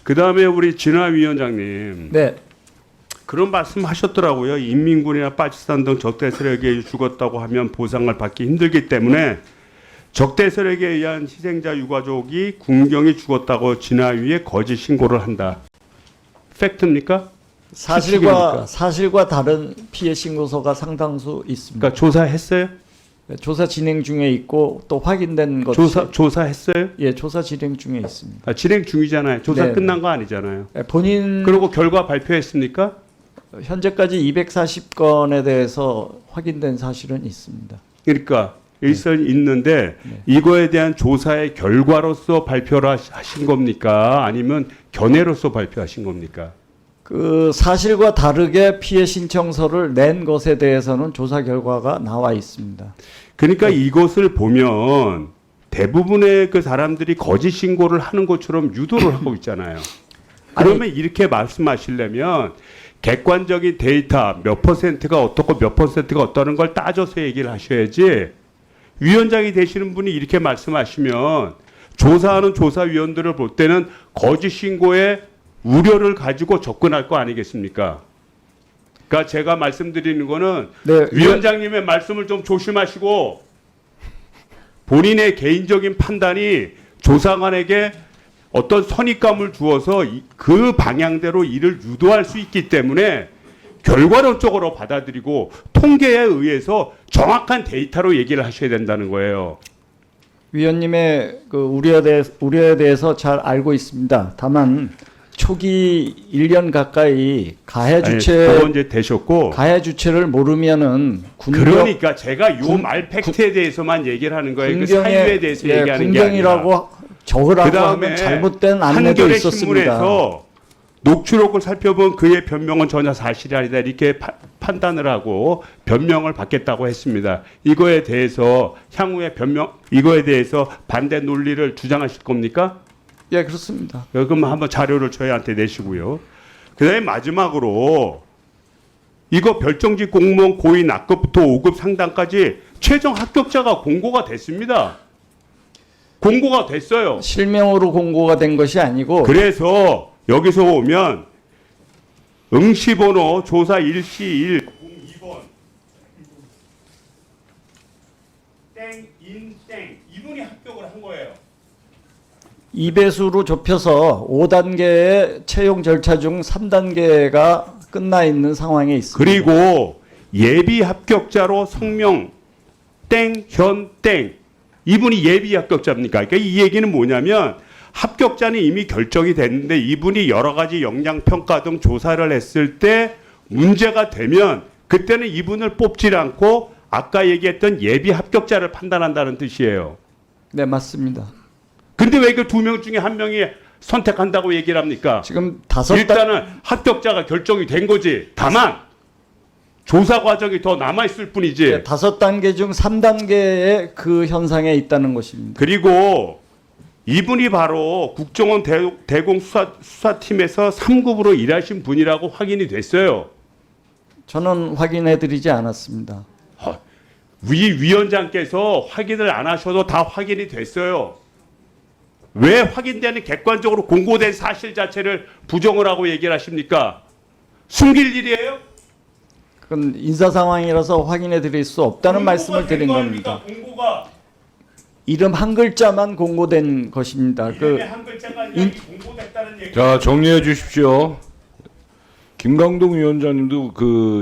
그다음에 우리 진화 위원장님. 네. 그런 말씀하셨더라고요. 인민군이나 파키스탄 등 적대 세력에 죽었다고 하면 보상을 받기 힘들기 때문에 적대 세력에 의한 희생자 유가족이 군경이 죽었다고 진화위에 거짓 신고를 한다. 팩트입니까? 추측입니까? 사실과 다른 피해 신고서가 상당수 있습니다. 그러니까 조사했어요? 네, 조사 진행 중에 있고 또 확인된 것 조사했어요? 예, 조사 진행 중에 있습니다. 아, 진행 중이잖아요. 조사 네. 끝난 거 아니잖아요. 네, 본인 그리고 결과 발표했습니까? 현재까지 240건에 대해서 확인된 사실은 있습니다. 그러니까 있는데 네. 이거에 대한 조사의 결과로서 발표를 하신 겁니까? 아니면 견해로서 발표하신 겁니까? 그 사실과 다르게 피해 신청서를 낸 것에 대해서는 조사 결과가 나와 있습니다. 그러니까 이것을 보면 대부분의 그 사람들이 거짓 신고를 하는 것처럼 유도를 하고 있잖아요. 그러면 이렇게 말씀하시려면 객관적인 데이터 몇 퍼센트가 어떻고 몇 퍼센트가 어떠는 걸 따져서 얘기를 하셔야지, 위원장이 되시는 분이 이렇게 말씀하시면 조사하는 조사위원들을 볼 때는 거짓 신고에 우려를 가지고 접근할 거 아니겠습니까? 그러니까 제가 말씀드리는 거는 네, 위원장님의 말씀을 좀 조심하시고 본인의 개인적인 판단이 조사관에게 어떤 선입감을 주어서 그 방향대로 일을 유도할 수 있기 때문에 결과론적으로 받아들이고 통계에 의해서 정확한 데이터로 얘기를 하셔야 된다는 거예요. 위원님의 그 우려에 대해서 잘 알고 있습니다. 다만 초기 1년 가까이 가해 이제 되셨고, 가해 주체를 모르면은 그러니까 제가 요 말 팩트에 대해서만 얘기를 하는 거예요. 그 사유에 대해서 얘기하는 게 아니라. 군경이라고 적으라고 하면 잘못된 안내도 한겨레 있었습니다. 신문에서 녹취록을 살펴본 그의 변명은 전혀 사실이 아니다 이렇게 판단을 하고 변명을 받겠다고 했습니다. 이거에 대해서 향후에 이거에 대해서 반대 논리를 주장하실 겁니까? 예, 그렇습니다. 그럼 한번 자료를 저희한테 내시고요. 그다음에 마지막으로 이거 별정직 공무원 고인 A급부터 5급 상당까지 최종 합격자가 공고가 됐습니다. 공고가 됐어요. 실명으로 공고가 된 것이 아니고 그래서 여기서 오면 응시번호 조사 1시 102번 땡인땡 이분이 합격을 한 거예요. 2배수로 좁혀서 5단계의 채용 절차 중 3단계가 끝나 있는 상황에 있습니다. 그리고 예비 합격자로 성명 땡현땡 이분이 예비 합격자입니까? 그러니까 이 얘기는 뭐냐면 합격자는 이미 결정이 됐는데 이분이 여러 가지 역량 평가 등 조사를 했을 때 문제가 되면 그때는 이분을 뽑지 않고 아까 얘기했던 예비 합격자를 판단한다는 뜻이에요. 네, 맞습니다. 근데 왜 그 2명 중에 1명이 선택한다고 얘기를 합니까? 지금 일단은 합격자가 결정이 된 거지. 다만 조사 과정이 더 남아있을 뿐이지. 네, 5단계 중 3단계의 그 현상에 있다는 것입니다. 그리고 이분이 바로 국정원 대공 수사팀에서 3급으로 일하신 분이라고 확인이 됐어요. 저는 확인해드리지 않았습니다. 위원장께서 확인을 안 하셔도 다 확인이 됐어요. 왜 확인되는 객관적으로 공고된 사실 자체를 부정을 하고 얘기를 하십니까? 숨길 일이에요? 그건 인사 상황이라서 확인해드릴 수 없다는 말씀을 드린 겁니다. 공고가 이름 한 글자만 공고된 것입니다. 이름에 한 글자가 아니라 공고됐다는 얘기. 자, 정리해 주십시오. 김강동 위원장님도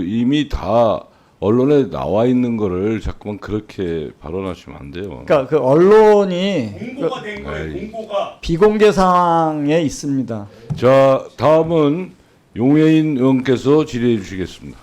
이미 다 언론에 나와 있는 거를 자꾸만 그렇게 발언하시면 안 돼요. 그러니까 그 언론이 공고가 된 거예요. 공고가. 비공개 상황에 있습니다. 자, 다음은 용해인 의원께서 질의해 주시겠습니다.